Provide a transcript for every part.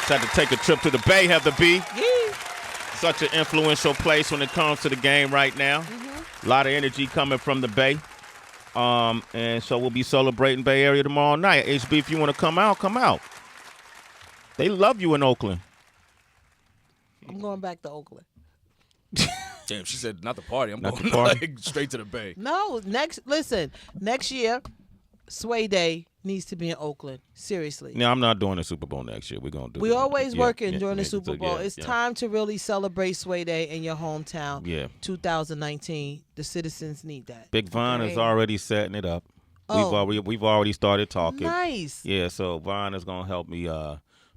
Had to take a trip to the Bay, Heather B. Yeah. Such an influential place when it comes to the game right now. A lot of energy coming from the Bay. And so we'll be celebrating Bay Area tomorrow night. HB, if you want to come out, come out. They love you in Oakland. I'm going back to Oakland. Damn, she said not the party. I'm Not going the party. like, straight to the Bay. No, next year, Sway Day needs to be in Oakland. Seriously. No, I'm not doing the Super Bowl next year. We're going to do We always working during the yeah, Super Bowl. It's time to really celebrate Sway Day in your hometown. Yeah. 2019. The citizens need that. Big Von is already setting it up. Oh. We've already started talking. Nice. Yeah, so Von is going to help me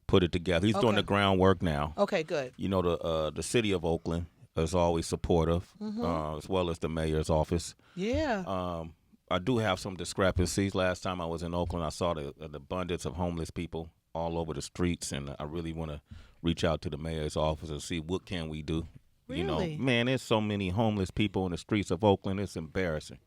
put it together. He's doing the groundwork now. Okay, good. You know, the city of Oakland is always supportive, as well as the mayor's office. Yeah. I do have some discrepancies. Last time I was in Oakland, I saw the abundance of homeless people all over the streets, and I really want to reach out to the mayor's office and see what can we do. Really? You know, man, there's so many homeless people in the streets of Oakland. It's embarrassing.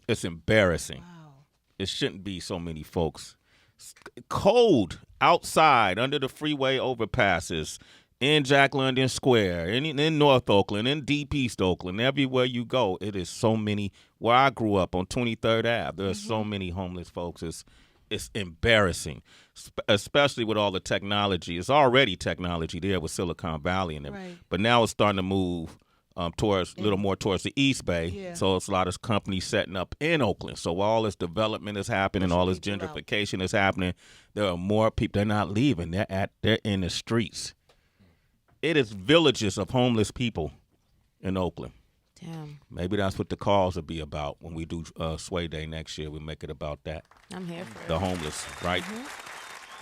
It's embarrassing. Wow. It shouldn't be so many folks. It's cold outside under the freeway overpasses. In Jack London Square, in North Oakland, in Deep East Oakland, everywhere you go, it is so many. Where I grew up on 23rd Ave, there's so many homeless folks. It's embarrassing, especially with all the technology. It's already technology there with Silicon Valley and everything, but now it's starting to move towards a little more towards the East Bay. Yeah. So it's a lot of companies setting up in Oakland. So all this development is happening, all this gentrification is happening. There are more people. They're not leaving. They're in the streets. It is villages of homeless people in Oakland. Damn. Maybe that's what the calls will be about when we do Sway Day next year. We make it about that. I'm here for the homeless, right?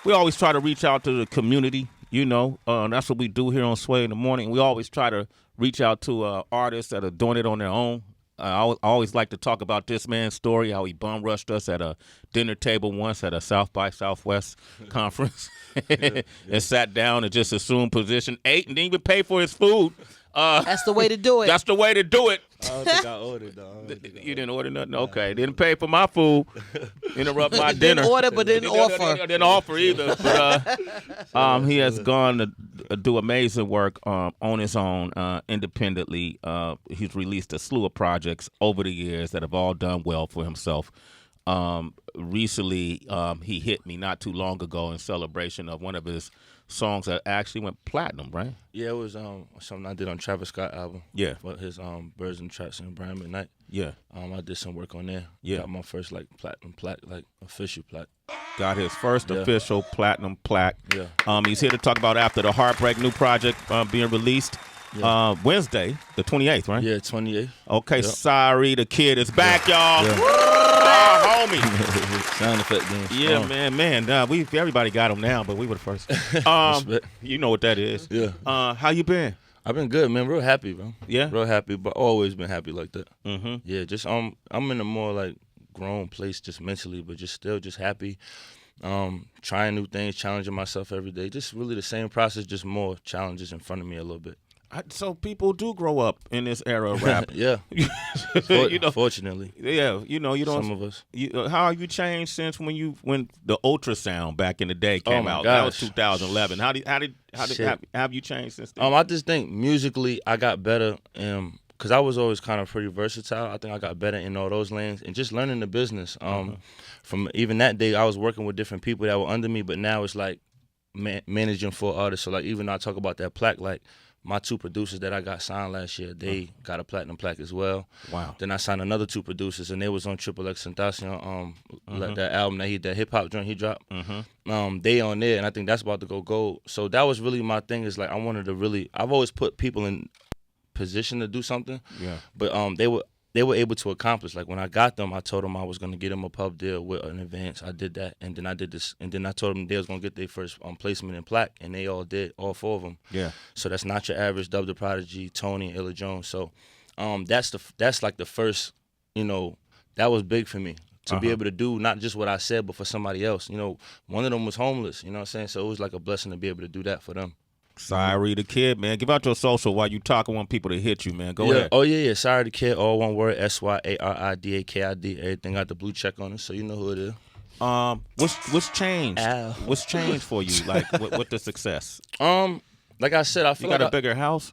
We always try to reach out to the community, you know. That's what we do here on Sway in the Morning. We always try to reach out to artists that are doing it on their own. I always like to talk about this man's story, how he bum rushed us at a dinner table once at a South by Southwest conference and sat down and just assumed position, ate, and didn't even pay for his food. That's the way to do it. That's the way to do it. I don't think I ordered, though. You didn't order nothing? Okay. Didn't pay for my food. Interrupt my dinner. Didn't order, but didn't offer. Didn't offer either. But, he has gone to do amazing work on his own, independently. He's released a slew of projects over the years that have all done well for himself. Recently, he hit me not too long ago in celebration of one of his songs that actually went platinum, right? Yeah, it was something I did on Travis Scott album. Yeah. For his Birds and Traps and Brian McKnight. Yeah. I did some work on there. Yeah. Got my first platinum plaque, official plaque. Got his first official platinum plaque. Yeah. He's here to talk about After the Heartbreak, new project being released Wednesday, the 28th, right? Yeah, 28th. Okay, Yep. Sorry, the kid is back, y'all. Yeah. Homie. Sound effect game. Yeah, man. Everybody got him now, but we were the first. You know what that is. Yeah. How you been? I've been good, man. Real happy, bro. Yeah? Real happy, but always been happy like that. Mm-hmm. Yeah, just I'm in a more like grown place just mentally, but just still just happy. Trying new things, challenging myself every day. Just really the same process, just more challenges in front of me a little bit. So people do grow up in this era of rap. Yeah. Fortunately. Yeah, you don't. Some of us. How have you changed since when the ultrasound back in the day came out? Gosh. That was 2011. How have you changed since then? I just think musically I got better, because I was always kind of pretty versatile. I think I got better in all those lanes and just learning the business. From even that day, I was working with different people that were under me, but now it's like managing 4 artists. So like even though I talk about that plaque, like my 2 producers that I got signed last year, they got a platinum plaque as well. Wow. Then I signed another 2 producers, and they was on Triple X Tentacion, like that album that hip hop joint he dropped. They on there, and I think that's about to go gold. So that was really my thing. Is like I've always put people in position to do something. Yeah. But they were able to accomplish. Like when I got them, I told them I was going to get them a pub deal with an advance. I did that, and then I did this, and then I told them they was going to get their first placement in plaque, and they all did, all 4 of them. Yeah. So that's Not Your Average, Dub the Prodigy, Tony, and Illa Jones. So that's like the first, that was big for me to be able to do not just what I said, but for somebody else. One of them was homeless. You know what I'm saying? So it was like a blessing to be able to do that for them. Sorry, the kid, man. Give out your social while you talk. I want people to hit you, man. Go ahead. Oh, yeah. Sorry, the kid. All one word, SYARIDAKID. Everything got the blue check on it, so you know who it is. What's changed? Ow. What's changed for you? Like with the success? Like I said, I You feel got like a bigger house?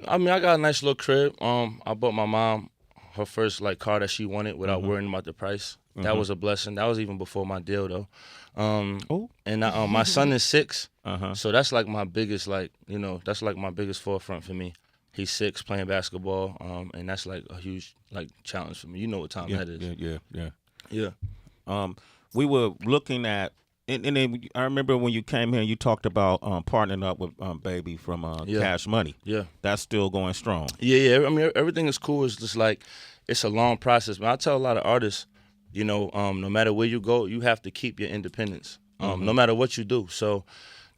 I mean, I got a nice little crib. I bought my mom her first like car that she wanted without worrying about the price. That was a blessing. That was even before my deal though. And my son is 6, so that's like my biggest that's like my biggest forefront for me. He's 6 playing basketball, and that's like a huge like challenge for me. You know what time that is? Yeah. We were looking at, and then I remember when you came here, you talked about partnering up with Baby from Cash Money. Yeah. That's still going strong. Yeah. I mean, everything is cool. It's just like it's a long process. But I tell a lot of artists, no matter where you go, you have to keep your independence, no matter what you do. So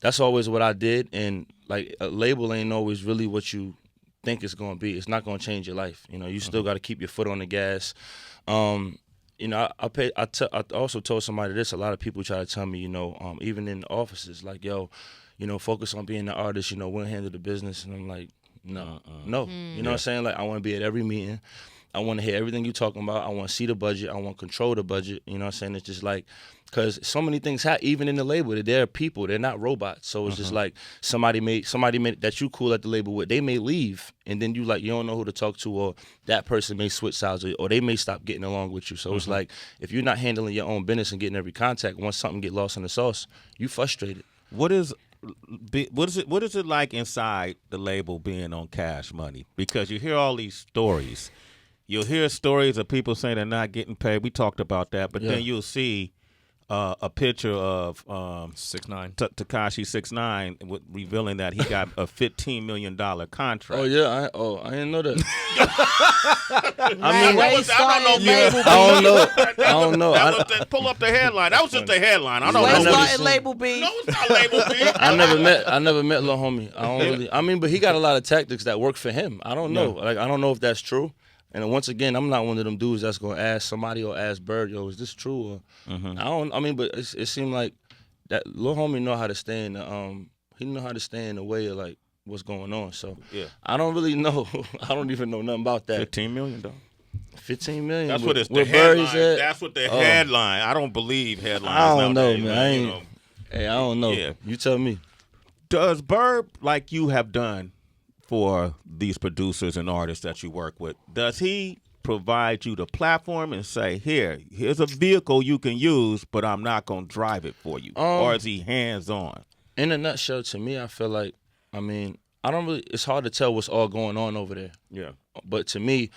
that's always what I did. And like a label ain't always really what you think it's going to be. It's not going to change your life. You still got to keep your foot on the gas. I also told somebody this. A lot of people try to tell me, even in the offices, like, yo, focus on being the artist. We'll handle the business. And I'm like, no. You know what I'm saying? Like, I want to be at every meeting. I want to hear everything you're talking about. I want to see the budget. I want to control the budget. You know what I'm saying? It's just like, because so many things happen, even in the label. They're people. They're not robots. So it's just like somebody made that you cool at the label with. They may leave, and then you don't know who to talk to, or that person may switch sides, or they may stop getting along with you. So it's like if you're not handling your own business and getting every contact, once something get lost in the sauce, you frustrated. What is it like inside the label being on Cash Money? Because you hear all these stories. You'll hear stories of people saying they're not getting paid. We talked about that, but then you'll see a picture of 6ix9ine Tekashi 6ix9ine revealing that he got a $15 million contract. Oh yeah, I didn't know that. I don't know. Pull up the headline. That was just the headline. I don't Sway know. started label beef. No, it's not label beef. I never met Lil Homie. I don't really. I mean, but he got a lot of tactics that work for him. I don't know. Like I don't know if that's true. And once again, I'm not one of them dudes that's gonna ask somebody or ask Bird, yo, is this true? Or but it seemed like that Lil Homie know how to stay in the he know how to stay in the way of like what's going on. So I don't really know. I don't even know nothing about that. $15 million. $15 million. That's what it's the headline. That's what the headline. I don't believe headlines. I don't know, nowadays, man. Hey, I don't know. Yeah. You tell me. Does Bird, like you have done for these producers and artists that you work with, does he provide you the platform and say, here's a vehicle you can use, but I'm not going to drive it for you? Or is he hands-on? In a nutshell, to me, I feel like, it's hard to tell what's all going on over there. Yeah. But to me,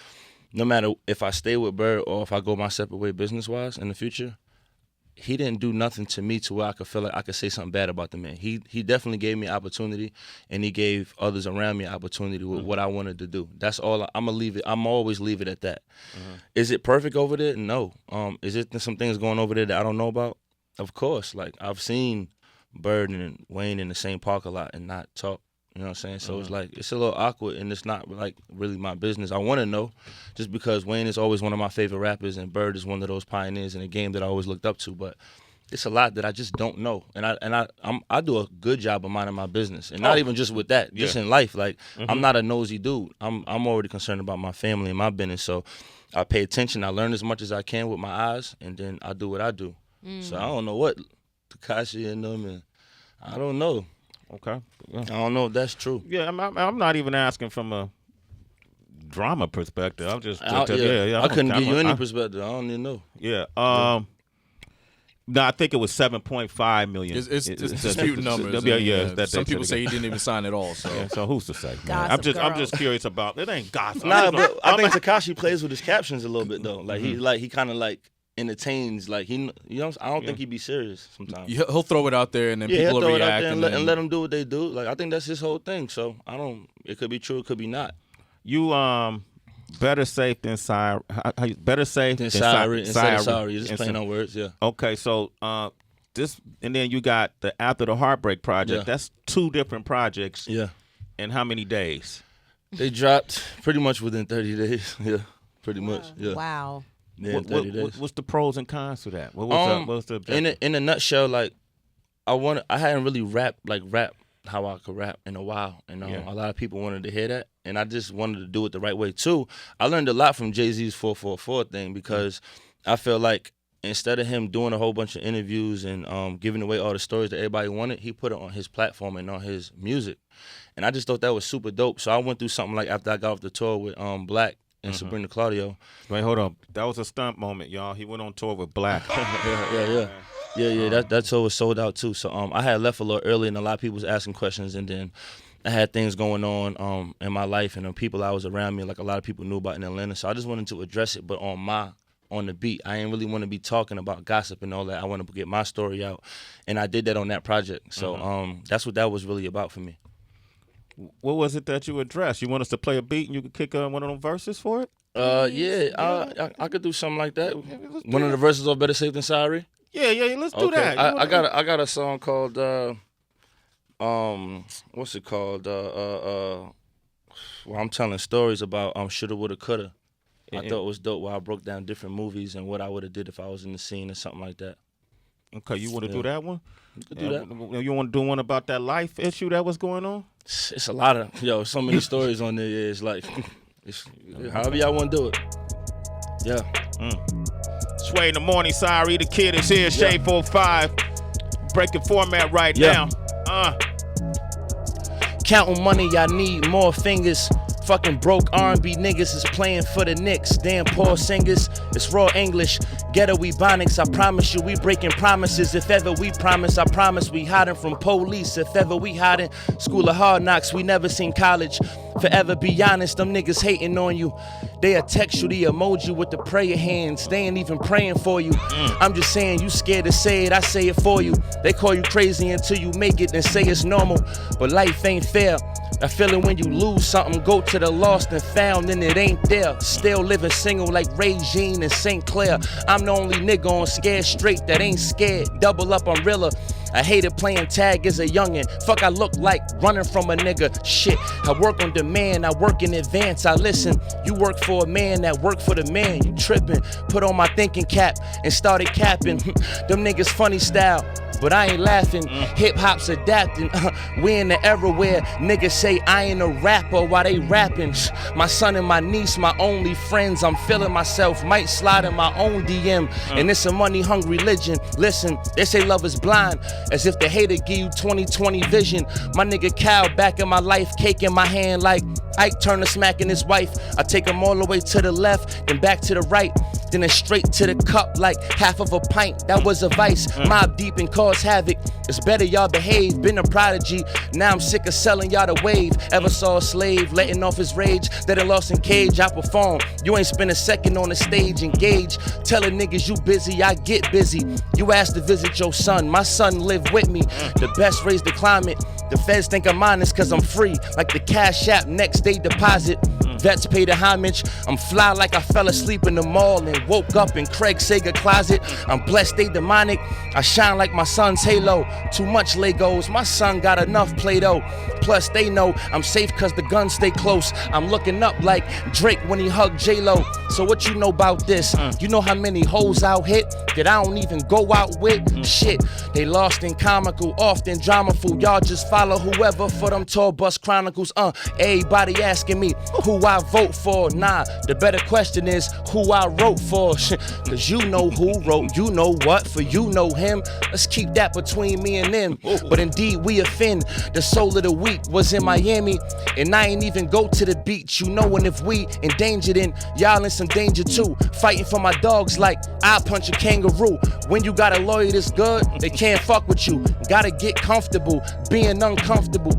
no matter if I stay with Bird or if I go my separate way business-wise in the future, he didn't do nothing to me to where I could feel like I could say something bad about the man. He definitely gave me opportunity, and he gave others around me opportunity with what I wanted to do. That's all. I'm gonna leave it. I'm always leave it at that. Is it perfect over there? No. Is it some things going over there that I don't know about? Of course. Like I've seen Bird and Wayne in the same park a lot and not talk. You know what I'm saying? So it's like, it's a little awkward, and it's not like really my business. I want to know, just because Wayne is always one of my favorite rappers, and Bird is one of those pioneers in the game that I always looked up to. But it's a lot that I just don't know, and I do a good job of minding my business, and not even just with that, just in life. Like I'm not a nosy dude. I'm already concerned about my family and my business, so I pay attention. I learn as much as I can with my eyes, and then I do what I do. So I don't know what Tekashi and them, and I don't know. Okay. Yeah. I don't know if that's true. Yeah, I'm not even asking from a drama perspective. I'm just I couldn't give you any perspective. I don't even know. Yeah. No, I think it was 7.5 million. It's disputing numbers. Some people say he didn't even sign at all. So who's to say? I'm just curious about it. Ain't gossip. Nah, but I think Tekashi plays with his captions a little bit though. Like he kind of like entertains. Like I don't think he'd be serious sometimes. He'll throw it out there, and then he'll people throw will it out react, there and let them do what they do. Like I think that's his whole thing. So it could be true, it could be not. You better safe than sorry. Better safe than sorry. Instead of sorry. You're just playing on words. Yeah. Okay, so this, and then you got the After the Heartbreak project. Yeah. That's 2 different projects. Yeah. In how many days? They dropped pretty much within 30 days. Yeah. Pretty much. Yeah. Wow. Yeah, 30 days. What's the pros and cons to that? What was the objective? In a nutshell, like I hadn't really rapped how I could rap in a while, and a lot of people wanted to hear that, and I just wanted to do it the right way too. I learned a lot from Jay-Z's 444 thing because I feel like instead of him doing a whole bunch of interviews and giving away all the stories that everybody wanted, he put it on his platform and on his music. And I just thought that was super dope. So I went through something like after I got off the tour with Black and Sabrina Claudio. Wait, hold on. That was a stunt moment, y'all. He went on tour with Black. Yeah. That tour was sold out too. So I had left a little early, and a lot of people was asking questions, and then I had things going on in my life, and the people I was around me, like a lot of people knew about in Atlanta. So I just wanted to address it, but on the beat. I ain't really want to be talking about gossip and all that. I want to get my story out, and I did that on that project. So that's what that was really about for me. What was it that you addressed? You want us to play a beat and you could kick one of them verses for it? I could do something like that. One of the verses of Better Safe Than Sorry. Yeah, let's do that. I got a song called what's it called? Well, I'm telling stories about shoulda, woulda, coulda. I thought it was dope where I broke down different movies and what I would have did if I was in the scene or something like that. Okay, you want to do that one? You could do that. You want to do one about that life issue that was going on? It's a lot of so many stories on there. Yeah, it's like however y'all want to do it. Yeah. Sway in the morning. Sorry, the kid is here. Shade 45. Breaking format right now. Counting money, I need more fingers. Fucking broke R&B niggas is playing for the Knicks. Damn poor singers, it's raw English. Ghetto ebonics, I promise you we breaking promises. If ever we promise, I promise we hiding from police. If ever we hiding, school of hard knocks, we never seen college. Forever be honest, them niggas hating on you. They'll text you the emoji with the prayer hands. They ain't even praying for you. I'm just saying, you scared to say it, I say it for you. They call you crazy until you make it and say it's normal. But life ain't fair. I feel it when you lose something, go to the lost and found and it ain't there. Still living single like Ray Jean and St. Clair. I'm the only nigga on Scared Straight that ain't scared. Double up on Rilla. I hated playing tag as a youngin'. Fuck I look like running from a nigga. Shit, I work on demand, I work in advance, I listen. You work for a man that work for the man. You trippin', put on my thinking cap and started capping. Them niggas funny style, but I ain't laughing. Hip hop's adapting. We in the era where niggas say I ain't a rapper while they rapping. My son and my niece, my only friends. I'm feeling myself, might slide in my own DM. And it's a money hungry religion. Listen, they say love is blind, as if the hater give you 20/20 vision. My nigga Cal back in my life, cake in my hand like Ike Turner smacking his wife. I take him all the way to the left, then back to the right, then it's straight to the cup like half of a pint. That was a vice, mob deep and cause havoc. It's better y'all behave, been a prodigy. Now I'm sick of selling y'all the wave. Ever saw a slave letting off his rage that it lost in cage? I perform, you ain't spend a second on the stage. Engage, telling niggas you busy, I get busy. You asked to visit your son, my son live with me. The best raise the climate. The feds think I'm honest cause I'm free, like the Cash App next day deposit. Vets pay the homage. I'm fly like I fell asleep in the mall and woke up in Craig's Sega closet. I'm blessed, they demonic. I shine like my son's halo. Too much Legos, my son got enough Play-Doh. Plus they know I'm safe cause the guns stay close. I'm looking up like Drake when he hugged J-Lo. So what you know about this? You know how many hoes out hit that I don't even go out with? Shit, they lost in comical, often dramaful. Y'all just follow whoever for them tour bus chronicles. Everybody asking me who I vote for. Nah, the better question is who I wrote for. Cause you know who wrote, you know what, for you know him. Let's keep that between me and them. But indeed we offend. The soul of the week was in Miami, and I ain't even go to the beach. You know, and if we endangered, then y'all in some danger too. Fighting for my dogs like I punch a kangaroo. When you got a lawyer that's good, they can't fuck with you. Gotta get comfortable being uncomfortable.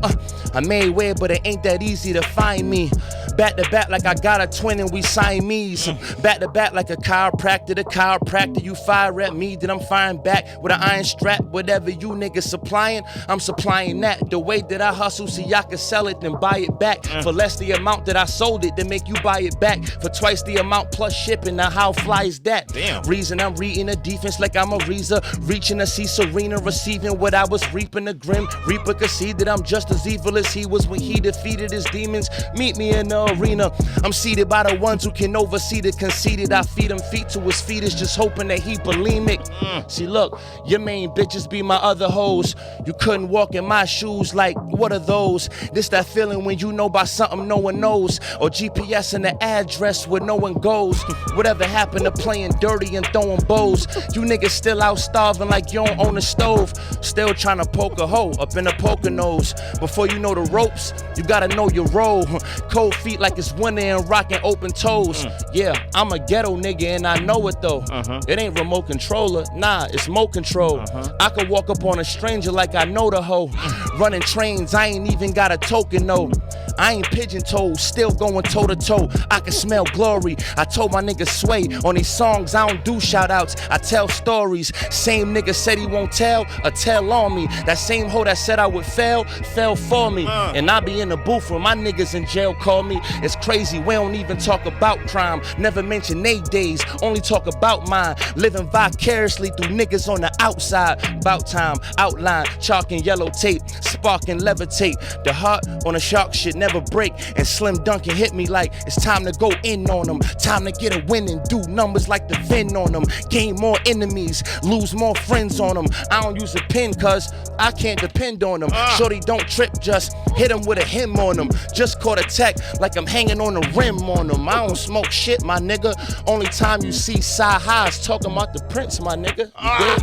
I made way, but it ain't that easy to find me. Back to back like I got a twin and we Siamese. Back to back like a chiropractor. The chiropractor, you fire at me, then I'm firing back with an iron strap. Whatever you niggas supplying, I'm supplying that. The way that I hustle, see I can sell it, then buy it back for less the amount that I sold it, then make you buy it back for twice the amount plus shipping. Now how fly is that? Damn. Reason I'm reading the defense like I'm a Reza, reaching to see Serena, receiving what I was reaping. The grim Reaper could see that I'm just as evil as he was when he defeated his demons. Meet me in the arena cleaner. I'm seated by the ones who can oversee the conceited. I feed him feet to his fetus, just hoping that he bulimic. See, look, your main bitches be my other hoes. You couldn't walk in my shoes, like, what are those? This that feeling when you know about something no one knows, or GPS in the address where no one goes. Whatever happened to playing dirty and throwing bows? You niggas still out starving like you don't own a stove. Still trying to poke a hole up in a poker nose. Before you know the ropes, you gotta know your role. Cold feet like it's winter and rocking open toes. Yeah, I'm a ghetto nigga and I know it though. It ain't remote controller, nah, it's mo control. I could walk up on a stranger like I know the hoe. Running trains, I ain't even got a token though. I ain't pigeon-toed, still going toe-to-toe. I can smell glory. I told my nigga Sway, on these songs I don't do shout-outs, I tell stories. Same nigga said he won't tell, a tell on me. That same hoe that said I would fail, fell for me. And I be in the booth when my niggas in jail call me. It's crazy, we don't even talk about crime. Never mention they days, only talk about mine. Living vicariously through niggas on the outside. About time, outline, chalk and yellow tape. Spark and levitate. The heart on a shark shit never break. And Slim Duncan hit me like it's time to go in on them. Time to get a win and do numbers like the Vin on them. Gain more enemies, lose more friends on them. I don't use a pen cause I can't depend on them. Shorty don't trip, just hit them with a hymn on them. Just caught a tech like I'm hanging on the rim on them. I don't smoke shit, my nigga. Only time you see side highs talking about the Prince, my nigga. Yeah,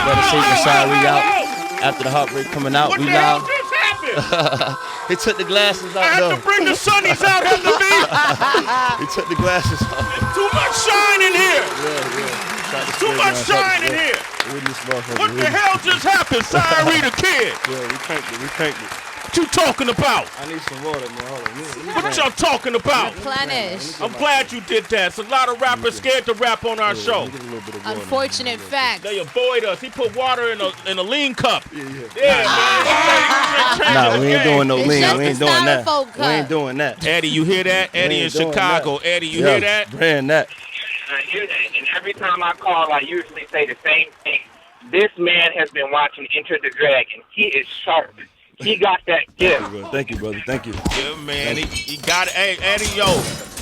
better say the side we out. After the heartbreak coming out, we loud. They took the glasses out. I had to bring the sunnies out, had to be. They took the glasses off. Too much shine in here. Too much shine in here. What the hell just happened, Cyree the Kid? Yeah, we cranked it. What you talking about? I need some water, man. Hold on. What y'all talking about? Replenish. I'm glad you did that. It's a lot of rappers scared to rap on our show. Unfortunate fact. They avoid us. He put water in a lean cup. Yeah, man. Nah, we ain't doing no lean. We ain't doing that. We ain't doing that. Eddie, you hear that? Eddie in Chicago. Eddie, you hear that? Brand that. I hear that, and every time I call, I usually say the same thing. This man has been watching Enter the Dragon. He is sharp. He got that gift. Thank you, brother. Thank you. Yeah, man. He got it. Hey, Eddie, yo,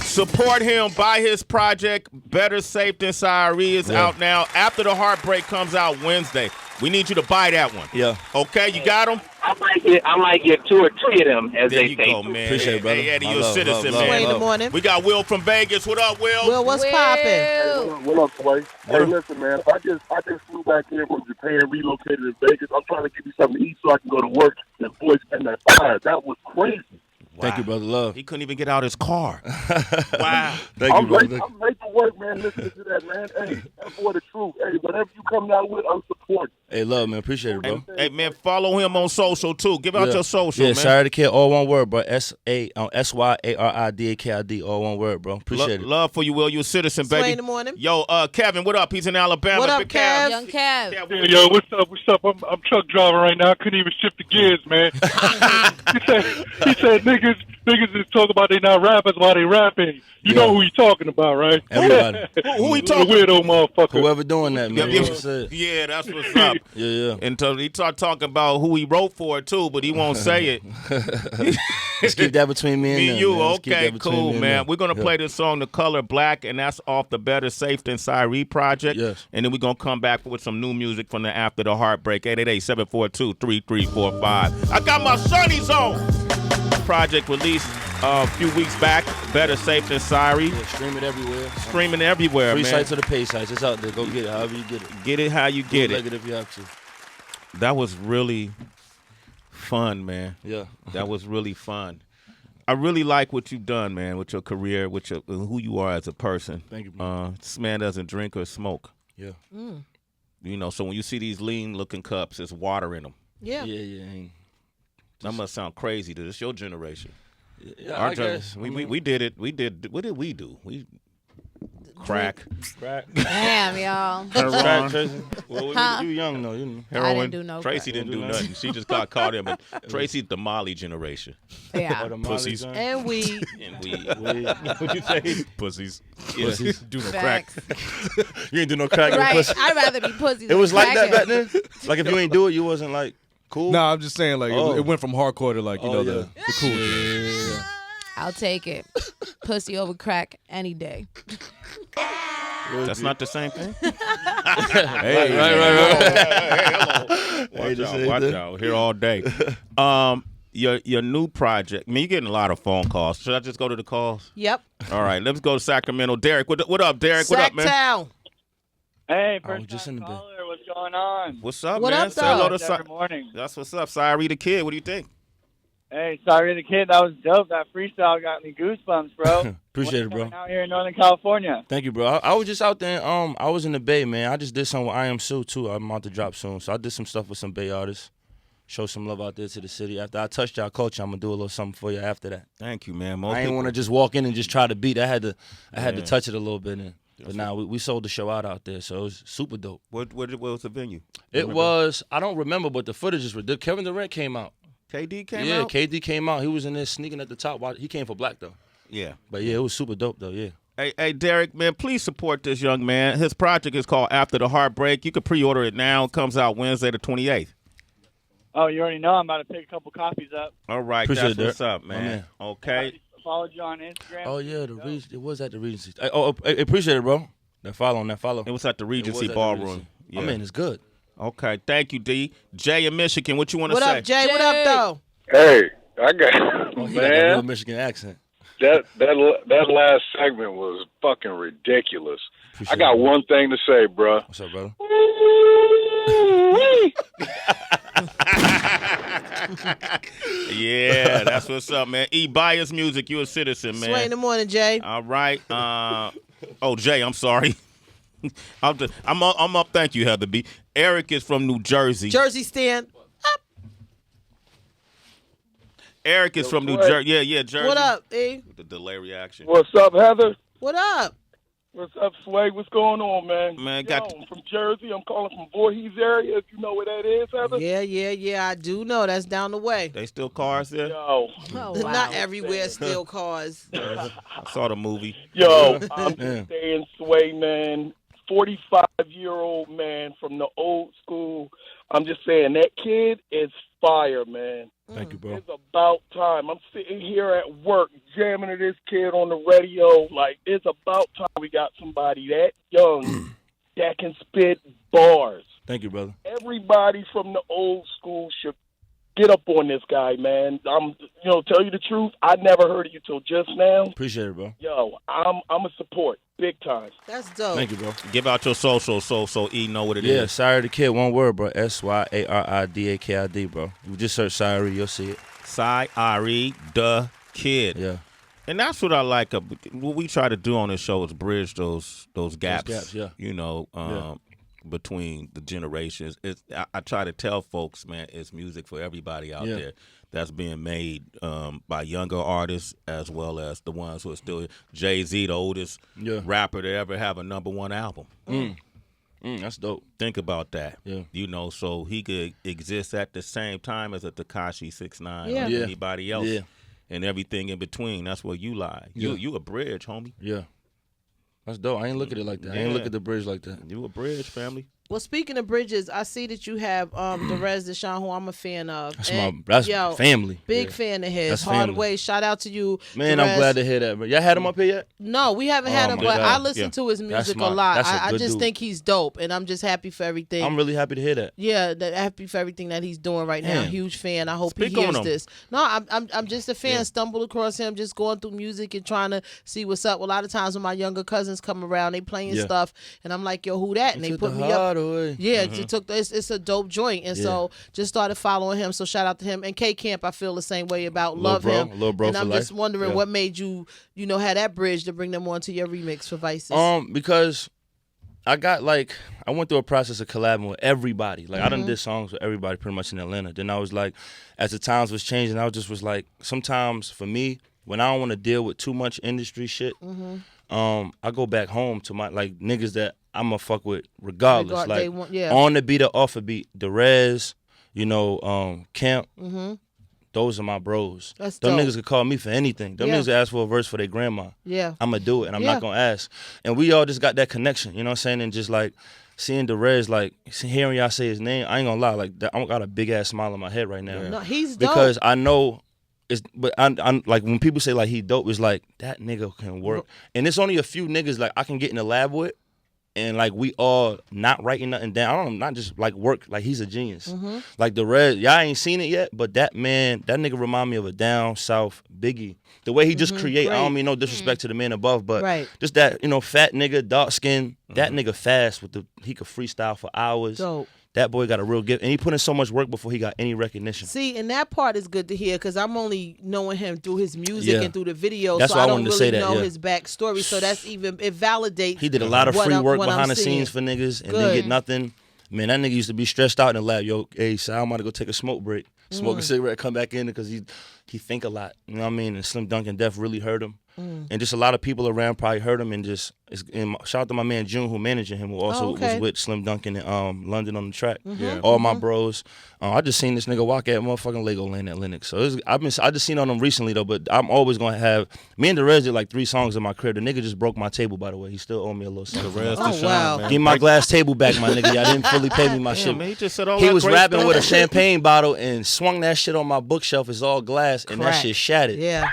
support him. Buy his project. Better Safe Than Cyree is out now. After the Heartbreak comes out Wednesday. We need you to buy that one. Yeah. Okay, you got them? I might get 2 or 3 of them, as there they you say. go, man. Appreciate it, brother. Hey, Eddie, you're a citizen, man. Sway in the morning. We got Will from Vegas. What up, Will? Will, what's poppin'? What up, Sway? Hey, listen, man. I just flew back in from Japan, relocated in Vegas. I'm trying to give you something to eat so I can go to work. And boys and that fire. That was crazy. Wow. Thank you, brother. Love. He couldn't even get out his car. Wow. Thank you, brother. I'm late for work, man. Listen to that, man. Hey, that boy the truth. Hey, whatever you come out with, I'm supporting. Hey, love, man. Appreciate it, bro. Hey, man, follow him on social, too. Give out your social, man. Cyree the Kid, all one word, bro. SYARIDAKID, all one word, bro. Appreciate it. Love for you, Will. You a citizen, baby. Sway in the morning. Yo, Kevin, what up? He's in Alabama. What up, Big Kev? Young Kev. Hey, yo, what's up? I'm truck driving right now. I couldn't even shift the gears, man. he said niggas is talking about they not rappers while they rapping. You know who he talking about, right? Everybody. Who he talking about? The weirdo motherfucker. Whoever doing that, man. Yeah, that's what's up. Yeah. And he start talking about who he wrote for, too, but he won't say it. Let's keep that between me and you. Man. Okay, cool, man. We're going to play this song, The Color Black, and that's off the Better Safe Than Cyree project. Yes. And then we're going to come back with some new music from the After the Heartbreak, 888-742-3345. I got my Sonny's on. Project released a few weeks back. Better Safe Than Cyree. Yeah, stream it everywhere. Streaming everywhere, Free man. sites or the pay sites. It's out there. Go get it however you get it. Get it how you get it. If you have to. That was really fun, man. Yeah. That was really fun. I really like what you've done, man, with your career, with who you are as a person. Thank you, man. This man doesn't drink or smoke. Yeah. You know, so when you see these lean-looking cups, there's water in them. Yeah. Yeah. That must sound crazy to this your generation. Yeah, Our I guess. we did it. We did. What did we do? We crack. Damn, y'all. Crack, Tracy. Well, you young though. You know. Heroin. I didn't do no Tracy crack. didn't do nothing. She just got caught in. But Tracy's the Molly generation. Yeah. Pussies. And we. And we. What you say? Pussies. Yeah. Pussies. Do no crack. You ain't do no crack. Right. Pussy. I'd rather be pussy It than was like that back cracking. then. Like if you ain't do it, you wasn't like cool. No, I'm just saying, like, it went from hardcore to, like, you know, the cool. I'll take it. Pussy over crack any day. That's not the same thing. Hey, right. Watch out. Here all day. Your new project. I mean, you're getting a lot of phone calls. Should I just go to the calls? Yep. All right, let's go to Sacramento. Derek, what up, Derek? What up, man? Sacktown. Hey, I was first just time in the bed. caller, what's going on? What's up, What man? up, Say hello though? to Good morning. That's what's up. Sorry, the kid. What do you think? Hey, sorry the kid, that was dope. That freestyle got me goosebumps, bro. Appreciate it, bro. Out here in Northern California. Thank you, bro. I was just out there. I was in the Bay, man. I just did something with I Am Sue too. I'm about to drop soon, so I did some stuff with some Bay artists. Show some love out there to the city. After I touched y'all culture, I'm gonna do a little something for you after that. Thank you, man. I ain't want to just walk in and just try to beat. I had to touch it a little bit. But now we sold the show out there, so it was super dope. What was the venue? It was, I don't remember, but the footage is ridiculous. Kevin Durant came out. KD came out? Yeah, KD came out. He was in there sneaking at the top. He came for black, though. Yeah. But, yeah, it was super dope, though, yeah. Hey, Derek, man, please support this young man. His project is called After the Heartbreak. You can pre-order it now. It comes out Wednesday the 28th. Oh, you already know I'm about to pick a couple copies up. All right, Appreciate that's what's it, up, man. Okay. Followed you on Instagram. Oh, yeah, it was at the Regency. I appreciate it, bro. That follow. It was at the Regency Ballroom. Yeah. I mean, it's good. Okay, thank you, D. Jay in Michigan, what you want to say? What up, Jay? What up, though? Hey, I got Oh, he got that real man. Michigan accent. That last segment was fucking ridiculous. Appreciate I got it, bro. one thing to say, bro. What's up, brother? Yeah, that's what's up, man. E, buy his music. You a citizen, man. Sway in the morning, Jay. All right. Jay, I'm sorry. I'm up. Thank you, Heather B. Eric is from New Jersey. Jersey stand. Eric is from New Jersey. Yeah, Jersey. What up, E? With the delay reaction. What's up, Heather? What up? What's up, Sway? What's going on, man? Man, I'm from Jersey. I'm calling from Voorhees area. If you know where that is, Heather. Yeah. I do know. That's down the way. They still cars there? Yo, Oh, wow. Not everywhere still cars. I saw the movie. yo, I'm Yeah. just saying, Sway, man. 45-year-old man from the old school. I'm just saying that kid is fire, man. Thank you, bro. It's about time. I'm sitting here at work jamming to this kid on the radio. Like, it's about time we got somebody that young that can spit bars. Thank you, brother. Everybody from the old school should get up on this guy, man. Tell you the truth, I never heard of you till just now. Appreciate it, bro. Yo, I'm a support big time. That's dope. Thank you, bro. Give out your social so E know what it is. Yeah, Syrie the Kid, one word, bro. SYARIDAKID, bro. You just search Syrie, you'll see it. Syrie the Kid. Yeah. And that's what I like. What we try to do on this show is bridge those gaps. gaps, yeah. Between the generations. I try to tell folks, man, it's music for everybody out there that's being made by younger artists as well as the ones who are still. Jay-Z, the oldest rapper to ever have a #1 album. That's dope. Think about that. Yeah. So he could exist at the same time as a Tekashi 6ix9ine Yeah. or Yeah. anybody else. Yeah. And everything in between. That's where you lie. Yeah. You a bridge, homie. Yeah. That's dope. I ain't look at it like that. I ain't look at the bridge like that. You a bridge, family. Well, speaking of bridges, I see that you have Derez Deshaun, who I'm a fan of. That's And, that's yo, family. Big Yeah. fan of his. That's Hardaway, shout out to you. Man, Derez. I'm glad to hear that, bro. Y'all had him up here yet? No, we haven't had Oh, him, my but God. I listen Yeah. to his music a my- lot. that's a I good just dude. think he's dope, and I'm just happy for everything. I'm really happy to hear that. Yeah, happy for everything that he's doing right now. Man. Huge fan. I hope Speak he hears on him. this. No, I'm just a fan. Stumbled across him, just going through music and trying to see what's up. A lot of times when my younger cousins come around, they playing Yeah. stuff, and I'm like, yo, who that? And they Took put the me up. heart away. Yeah, it's a dope joint, and so just started following him. So shout out to him and K Camp. I feel the same way about Lil Love Bro, Him, Lil Bro and for I'm just life. wondering Yeah. what made you have that bridge to bring them onto your remix for Vices. Because I went through a process of collabing with everybody. Like I done did songs with everybody pretty much in Atlanta. Then I was like, as the times was changing, I was like, sometimes for me, when I don't want to deal with too much industry shit, I go back home to my like niggas that I'ma fuck with regardless. They Like want- yeah. on the beat or off the beat, Derez, Camp. Those are my bros. That's Them dope. niggas could call me for anything. Them Yeah. niggas could ask for a verse for their grandma. Yeah. I'ma do it, and I'm Yeah. not gonna ask. And we all just got that connection, you know what I'm saying? And just like seeing Derez, like hearing y'all say his name, I ain't gonna lie, like I got a big ass smile on my head right now. No, he's dope. Because I know I'm like when people say like he dope, it's like that nigga can work, and it's only a few niggas like I can get in the lab with, and like we all not writing nothing down. I don't know, not just like work. Like he's a genius. Like the Red, y'all ain't seen it yet, but that nigga remind me of a down south Biggie. The way he just create. I don't mean no disrespect to the man above, but just that fat nigga, dark skin. That nigga fast he could freestyle for hours. Dope. That boy got a real gift, and he put in so much work before he got any recognition. See, and that part is good to hear because I'm only knowing him through his music and through the videos, that's so why I don't wanted to say really that, know his backstory. So that's it validates. He did a lot of free work what behind I'm the seeing. scenes for niggas, and didn't get nothing. Man, that nigga used to be stressed out in the lab. Yo, hey, Sal, I'm about to go take a smoke break, smoke a cigarette, come back in because he think a lot. You know what I mean? And Slim Dunk and Def really hurt him. And just a lot of people around probably heard him, and shout out to my man June who managing him, who also was with Slim Duncan in London on the track. All my bros. I just seen this nigga walk at motherfucking Legoland at Linux. So I just seen on him recently though, but I'm always gonna have me and Derez did like 3 songs in my crib. The nigga just broke my table, by the way. He still owe me a little something. Wow. Give me my glass table back, my nigga. Y'all didn't fully pay me my shit. Man, he just said all he that was great rapping stuff. with a champagne bottle and swung that shit on my bookshelf. It's all glass, and that shit shattered. Yeah.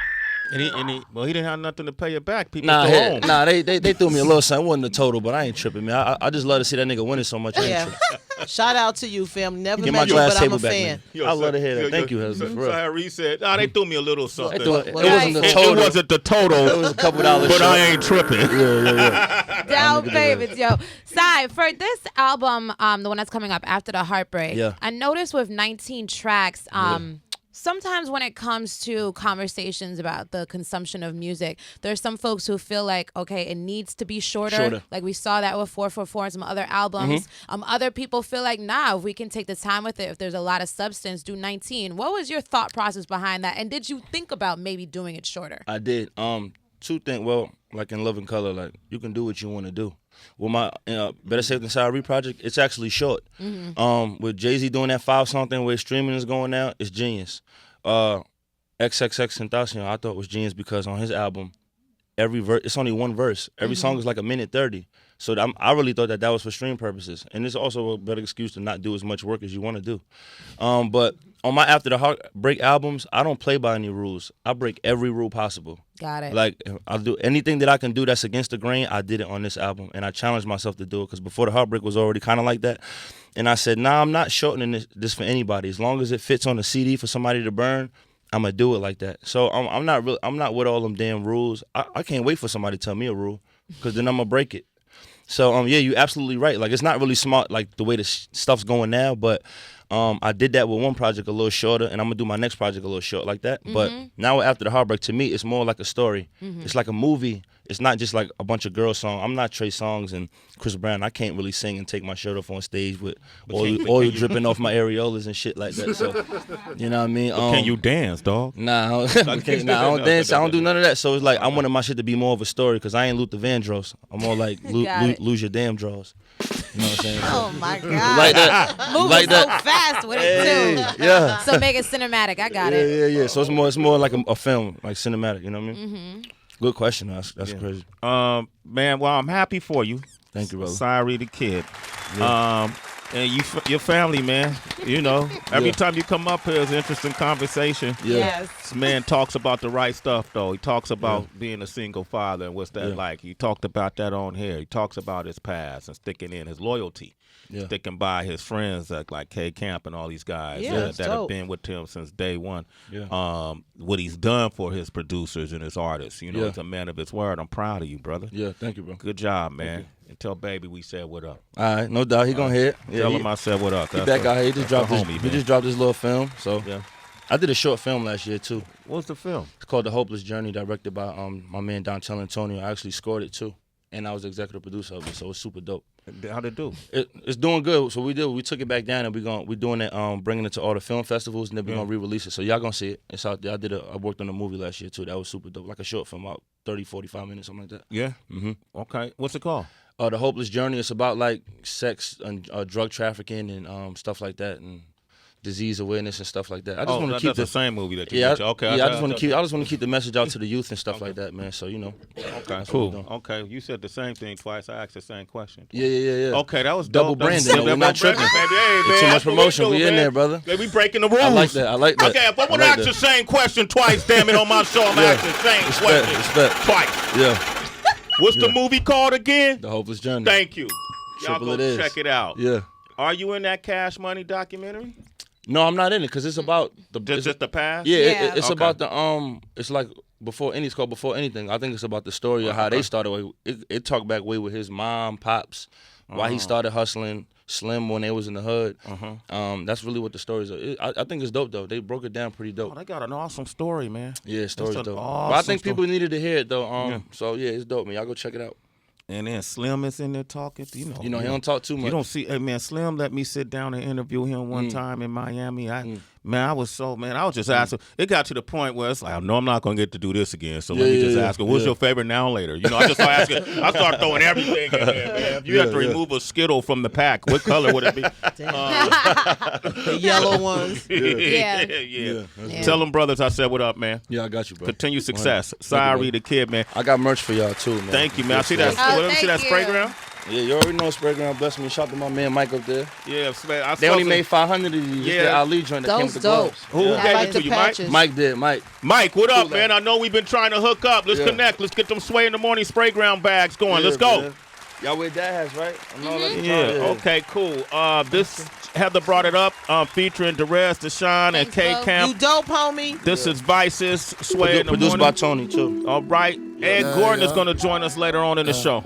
And he didn't have nothing to pay it back. People Nah, go home. they threw me a little something. It wasn't the total, but I ain't tripping, man. I just love to see that nigga winning so much. I ain't tripping. Shout out to you, fam. Never Get met my you, glass but I'm table a back, fan. man. I love to hear that. Thank you, husband. So Harry said, they threw me a little something. It wasn't the total. It wasn't the total. It was a couple dollars but short. I ain't tripping. Yeah. Down favorites, yo. Sai, for this album, the one that's coming up after the Heartbreak, I noticed with 19 tracks, sometimes when it comes to conversations about the consumption of music, there's some folks who feel like, okay, it needs to be shorter. Like we saw that with 444 and some other albums. Other people feel like, nah, if we can take the time with it, if there's a lot of substance, do 19. What was your thought process behind that? And did you think about maybe doing it shorter? I did. 2 things. Well, like in Love and Color, like you can do what you want to do. Well, my Better Safe Than Sorry project, it's actually short. With Jay-Z doing that 5-song thing where streaming is going now, it's genius. XXX Tentacion, I thought was genius because on his album, every verse, it's only one verse. Every song is like a minute 30. So I really thought that was for stream purposes. And it's also a better excuse to not do as much work as you want to do. But on my After the Heartbreak albums, I don't play by any rules. I break every rule possible. Got it. Like, I'll do anything that I can do that's against the grain, I did it on this album. And I challenged myself to do it because Before the Heartbreak was already kind of like that. And I said, nah, I'm not shortening this for anybody. As long as it fits on a CD for somebody to burn, I'm going to do it like that. So I'm not with all them damn rules. I can't wait for somebody to tell me a rule because then I'm going to break it. So, yeah, you're absolutely right. Like, it's not really smart, like, the way the stuff's going now, but I did that with one project a little shorter, and I'm going to do my next project a little short like that. But now After the Heartbreak, to me, it's more like a story. It's like a movie. It's not just like a bunch of girl songs. I'm not Trey Songz and Chris Brown. I can't really sing and take my shirt off on stage with oil dripping off my areolas and shit like that. So, you know what I mean? Can you dance, dog? Nah, I don't dance. I don't do none of that. So it's like I wanted my shit to be more of a story because I ain't Luther Vandross. I'm more like lose your damn draws. You know what I'm saying? Oh my God. Like that. Moving like so that. fast with it too. Yeah. So make it cinematic. I got it. Yeah. So it's more like a film, like cinematic. You know what I mean? Good question. That's crazy. Man, well, I'm happy for you. Thank you, brother. Sorry, the kid. And your family, man. You know, every time you come up here, it's an interesting conversation. Yes. This man talks about the right stuff, though. He talks about being a single father and what's that like. He talked about that on here. He talks about his past and sticking in his loyalty. Sticking by his friends like K Camp and all these guys that have been with him since day one. What he's done for his producers and his artists. You know, he's a man of his word. I'm proud of you, brother. Yeah, thank you, bro. Good job, man. And tell baby we said what up. All right, no doubt. He gonna hear it. Tell him I said what up. He back out here. He just dropped his little film. So yeah. I did a short film last year too. What's the film? It's called The Hopeless Journey, directed by my man Dontel Antonio. I actually scored it too. And I was the executive producer of it, so it's super dope. How'd it do? It's doing good. So we took it back down, and we're doing it, bringing it to all the film festivals, and then we're gonna re-release it. So y'all gonna see it. It's out there. I worked on a movie last year too. That was super dope, like a short film, about 30, 45 minutes, something like that. Yeah. Okay. What's it called? The Hopeless Journey. It's about like sex and drug trafficking and stuff like that, and disease awareness and stuff like that. I just want to keep the same movie that you mentioned. Okay. I just want to keep the message out to the youth and stuff like that, man. So Okay, cool. Okay, you said the same thing twice. I asked the same question. Yeah. Okay, that was double branding. We're not tripping. Hey, man, too much promotion. We in there, brother. We breaking the rules. I like that. Okay, if I'm gonna ask the same question twice, damn it, on my show, I'm asking the same question twice. Yeah. What's the movie called again? The Hopeless Journey. Thank you. Y'all Triple go check it out. Yeah. Are you in that Cash Money documentary? No, I'm not in it because it's about just the past. Yeah, it's about the It's like it's called Before Anything. I think it's about the story of how they started. It talked back way with his mom, pops, why he started hustling, Slim when they was in the hood. That's really what the stories are. I think it's dope though. They broke it down pretty dope. They got an awesome story, man. Yeah, story's dope. But I think people needed to hear it though. So yeah, it's dope, man. Y'all go check it out. And then Slim is in there talking. He don't talk too much. You don't see, hey man, Slim let me sit down and interview him one time in Miami. I was just asking. It got to the point where it's like, I know I'm not gonna get to do this again. So let me just ask him, what's your favorite now and later? I just start asking. I start throwing everything in there, man. If you have to remove a Skittle from the pack, what color would it be? The yellow ones. Yeah. Tell them brothers I said what up, man. Yeah, I got you, bro. Continue success. Sorry, the kid, man. I got merch for y'all too, man. Thank you, man. I see that. See that spray ground? Yeah, you already know Spray Ground blessed me. Shout out to my man Mike up there. Yeah, man. They only made 500 of these. Yeah, the Ali joint that came with the gloves. Who gave it to you, Mike? Mike did. Mike, what up, man? I know we've been trying to hook up. Let's connect. Let's get them Sway in the Morning Spray Ground bags going. Let's go. Man. Y'all wear dad hats, right? Okay, cool. This Heather brought it up, featuring Derez, Deshaun, and K Camp. You dope, homie. This is Vice's Sway in the Produced Morning. by Tony too. All right. Ed Gordon is going to join us later on in the show.